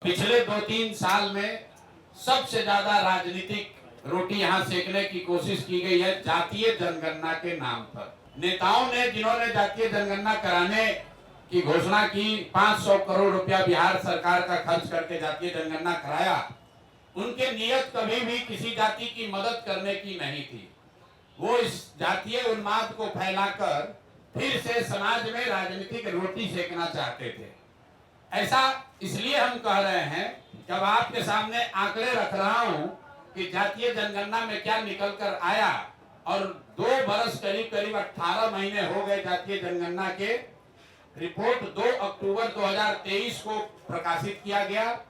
पिछले 2-3 साल में सबसे ज्यादा राजनीतिक रोटी यहाँ सेकने की कोशिश की गई है जातीय जनगणना के नाम पर। नेताओं ने जिन्होंने जातीय जनगणना कराने की घोषणा की, 500 करोड़ रुपया बिहार सरकार का खर्च करके जातीय जनगणना कराया, उनके नियत कभी भी किसी जाति की मदद करने की नहीं थी। वो इस जातीय उन्माद को फैलाकर फिर से समाज में राजनीतिक रोटी सेकना चाहते थे। ऐसा इसलिए हम कह रहे हैं, जब आपके सामने आंकड़े रख रहा हूं कि जातीय जनगणना में क्या निकल कर आया, और 2 बरस करीब 18 महीने हो गए जातीय जनगणना के। रिपोर्ट 2 अक्टूबर 2023 को प्रकाशित किया गया।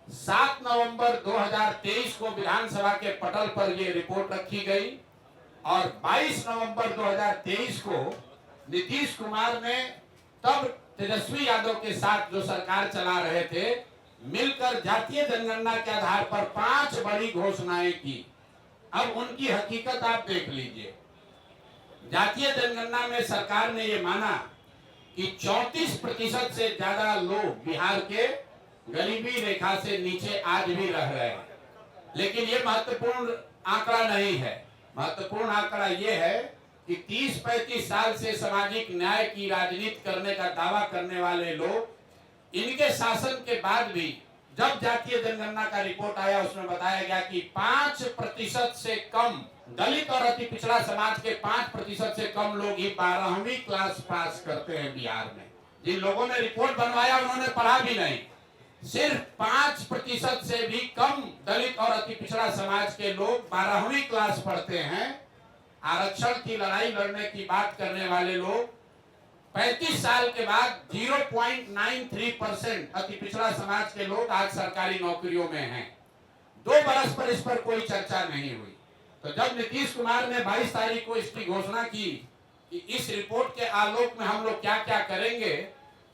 7 नवंबर 2023 को विधानसभा के पटल पर ये रिपोर्ट रखी गई और 22 नवंबर 2023 को नीतीश कुमार ने, तब तेजस्वी यादव के साथ जो सरकार चला रहे थे, मिलकर जातीय जनगणना के आधार पर 5 बड़ी घोषणाएं की। अब उनकी हकीकत आप देख लीजिए। जातीय जनगणना में सरकार ने ये माना कि 34% से ज्यादा लोग बिहार के गरीबी रेखा से नीचे आज भी रह रहे हैं। लेकिन ये महत्वपूर्ण आंकड़ा नहीं है। महत्वपूर्ण आंकड़ा ये है कि 30-35 साल से सामाजिक न्याय की राजनीति करने का दावा करने वाले लोग, इनके शासन के बाद भी जब जातीय जनगणना का रिपोर्ट आया, उसमें बताया गया कि 5% से कम दलित और अति पिछड़ा समाज के 5% से कम लोग ही 12वीं क्लास पास करते हैं बिहार में। जिन लोगों ने रिपोर्ट बनवाया उन्होंने पढ़ा भी नहीं। सिर्फ 5% से भी कम दलित और अति पिछड़ा समाज के लोग 12वीं क्लास पढ़ते हैं। आरक्षण की लड़ाई लड़ने की बात करने वाले लोग 35 साल के बाद 0.93% अति पिछड़ा समाज के लोग आज सरकारी नौकरियों में हैं। 2 बरस पर इस पर कोई चर्चा नहीं हुई। तो जब नीतीश कुमार ने 22 तारीख को इसकी घोषणा की कि इस रिपोर्ट के आलोक में हम लोग क्या क्या करेंगे,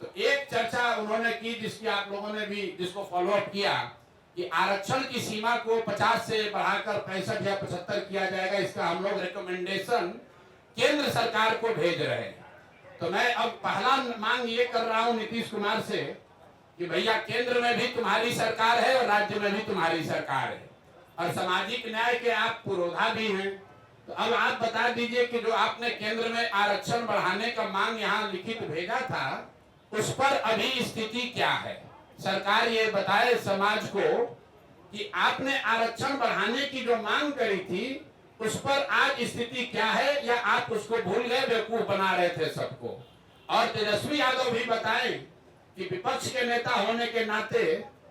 तो एक चर्चा उन्होंने की जिसकी आप लोगों ने भी जिसको फॉलोअप किया कि आरक्षण की सीमा को 50 से बढ़ाकर 65 या 75 किया जाएगा। इसका हम लोग रिकमेंडेशन केंद्र सरकार को भेज रहे हैं। तो मैं अब पहला मांग ये कर रहा हूं नीतीश कुमार से कि भैया, केंद्र में भी तुम्हारी सरकार है और राज्य में भी तुम्हारी सरकार है, और सामाजिक न्याय के आप पुरोधा भी हैं। तो अब आप बता दीजिए कि जो आपने केंद्र में आरक्षण बढ़ाने का मांग यहाँ लिखित भेजा था, उस पर अभी स्थिति क्या है। सरकार ये बताए समाज को कि आपने आरक्षण बढ़ाने की जो मांग करी थी, उस पर आज स्थिति क्या है, या आप उसको भूल गए, बेवकूफ बना रहे थे सबको। और तेजस्वी यादव भी बताएं कि विपक्ष के नेता होने के नाते